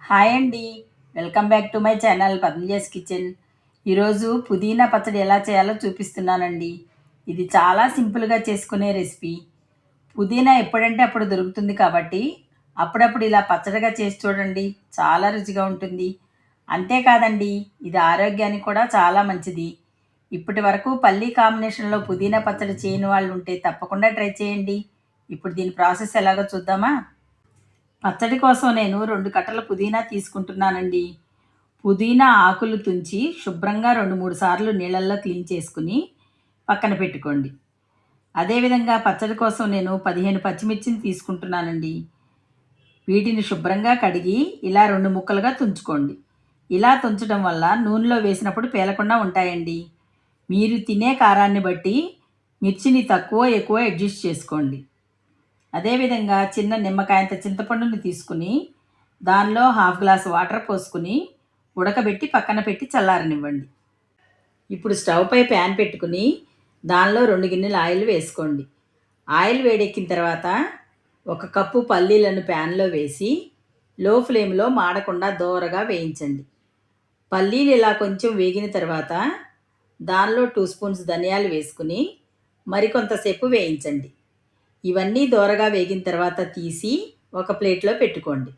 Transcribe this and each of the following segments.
Hi అండి, welcome back to my channel Padmaja's kitchen. ఈరోజు పుదీనా పచ్చడి ఎలా చేయాలో చూపిస్తున్నానండి. ఇది చాలా సింపుల్గా చేసుకునే రెసిపీ. పుదీనా ఎప్పుడంటే అప్పుడు దొరుకుతుంది కాబట్టి అప్పుడప్పుడు ఇలా పచ్చడిగా చేసి చూడండి, చాలా రుచిగా ఉంటుంది. అంతేకాదండి, ఇది ఆరోగ్యానికి కూడా చాలా మంచిది. ఇప్పటి వరకు పల్లీ కాంబినేషన్లో పుదీనా పచ్చడి చేయని వాళ్ళు ఉంటే తప్పకుండా ట్రై చేయండి. ఇప్పుడు దీని ప్రాసెస్ ఎలాగో చూద్దామా? పచ్చడి కోసం నేను 2 కట్టల పుదీనా తీసుకుంటున్నానండి. పుదీనా ఆకులు తుంచి శుభ్రంగా 2, 3 సార్లు నీళ్ళల్లో క్లీన్ చేసుకుని పక్కన పెట్టుకోండి. అదేవిధంగా పచ్చడి కోసం నేను 15 పచ్చిమిర్చిని తీసుకుంటున్నానండి. వీటిని శుభ్రంగా కడిగి ఇలా 2 ముక్కలుగా తుంచుకోండి. ఇలా తుంచడం వల్ల నూనెలో వేసినప్పుడు పేలకుండా ఉంటాయండి. మీరు తినే కారాన్ని బట్టి మిర్చిని తక్కువ ఎక్కువ అడ్జస్ట్ చేసుకోండి. అదేవిధంగా చిన్న నిమ్మకాయంత చింతపండుని తీసుకుని దానిలో 1/2 గ్లాస్ వాటర్ పోసుకుని ఉడకబెట్టి పక్కన పెట్టి చల్లారనివ్వండి. ఇప్పుడు స్టవ్ పై ప్యాన్ పెట్టుకుని దానిలో 2 గిన్నెలు ఆయిల్ వేసుకోండి. ఆయిల్ వేడెక్కిన తర్వాత 1 కప్పు పల్లీలను ప్యాన్లో వేసి లో ఫ్లేమ్లో మాడకుండా దోరగా వేయించండి. పల్లీలు ఇలా కొంచెం వేగిన తర్వాత దానిలో 2 స్పూన్స్ ధనియాలు వేసుకుని మరికొంతసేపు వేయించండి. ఇవన్నీ దోరగా వేగిన తర్వాత తీసి ఒక ప్లేట్లో పెట్టుకోండి.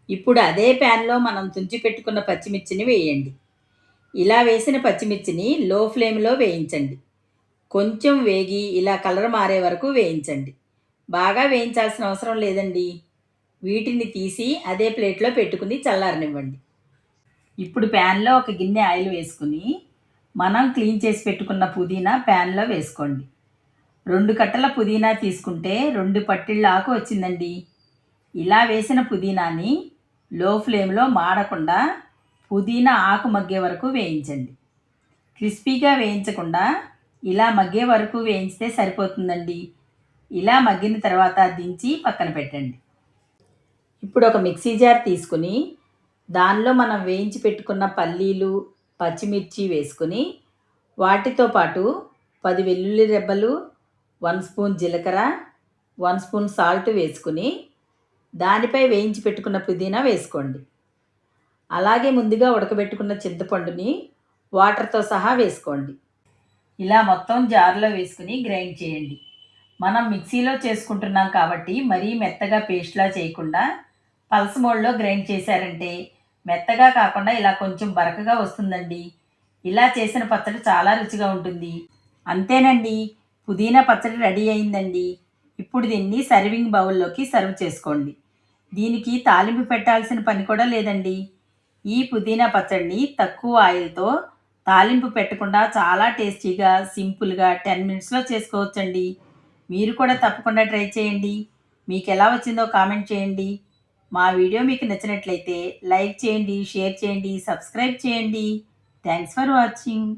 ఇప్పుడు అదే ప్యాన్లో మనం తుంచి పెట్టుకున్న పచ్చిమిర్చిని వేయండి. ఇలా వేసిన పచ్చిమిర్చిని లో ఫ్లేమ్లో వేయించండి. కొంచెం వేగి ఇలా కలర్ మారే వరకు వేయించండి. బాగా వేయించాల్సిన అవసరం లేదండి. వీటిని తీసి అదే ప్లేట్లో పెట్టుకుని చల్లారనివ్వండి. ఇప్పుడు ప్యాన్లో ఒక గిన్నె ఆయిల్ వేసుకుని మనం క్లీన్ చేసి పెట్టుకున్న పుదీనా ప్యాన్లో వేసుకోండి. 2 కట్టల పుదీనా తీసుకుంటే 2 పట్టిళ్ళ ఆకు వచ్చిందండి. ఇలా వేసిన పుదీనాని లో ఫ్లేమ్లో మాడకుండా పుదీనా ఆకు మగ్గే వరకు వేయించండి. క్రిస్పీగా వేయించకుండా ఇలా మగ్గే వరకు వేయించితే సరిపోతుందండి. ఇలా మగ్గిన తర్వాత దించి పక్కన పెట్టండి. ఇప్పుడు ఒక మిక్సీ జార్ తీసుకుని దానిలో మనం వేయించి పెట్టుకున్న పల్లీలు, పచ్చిమిర్చి వేసుకుని వాటితో పాటు 10 వెల్లుల్లి రెబ్బలు, 1 స్పూన్ జీలకర్ర, 1 స్పూన్ సాల్ట్ వేసుకుని దానిపై వేయించి పెట్టుకున్న పుదీనా వేసుకోండి. అలాగే ముందుగా ఉడకబెట్టుకున్న చింతపండుని వాటర్తో సహా వేసుకోండి. ఇలా మొత్తం జార్లో వేసుకుని గ్రైండ్ చేయండి. మనం మిక్సీలో చేసుకుంటున్నాం కాబట్టి మరీ మెత్తగా పేస్ట్లా చేయకుండా పల్స్ మోడ్లో గ్రైండ్ చేశారంటే మెత్తగా కాకుండా ఇలా కొంచెం బరకగా వస్తుందండి. ఇలా చేసిన పచ్చడి చాలా రుచిగా ఉంటుంది. అంతేనండి, పుదీనా పచ్చడి రెడీ అయిందండి. ఇప్పుడు దీన్ని సర్వింగ్ బౌల్లోకి సర్వ్ చేసుకోండి. దీనికి తాలింపు పెట్టాల్సిన పని కూడా లేదండి. ఈ పుదీనా పచ్చడిని తక్కువ ఆయిల్తో తాలింపు పెట్టకుండా చాలా టేస్టీగా సింపుల్గా 10 మినిట్స్లో చేసుకోవచ్చండి. మీరు కూడా తప్పకుండా ట్రై చేయండి. మీకు ఎలా వచ్చిందో కామెంట్ చేయండి. మా వీడియో మీకు నచ్చినట్లయితే లైక్ చేయండి, షేర్ చేయండి, సబ్స్క్రైబ్ చేయండి. Thanks for watching.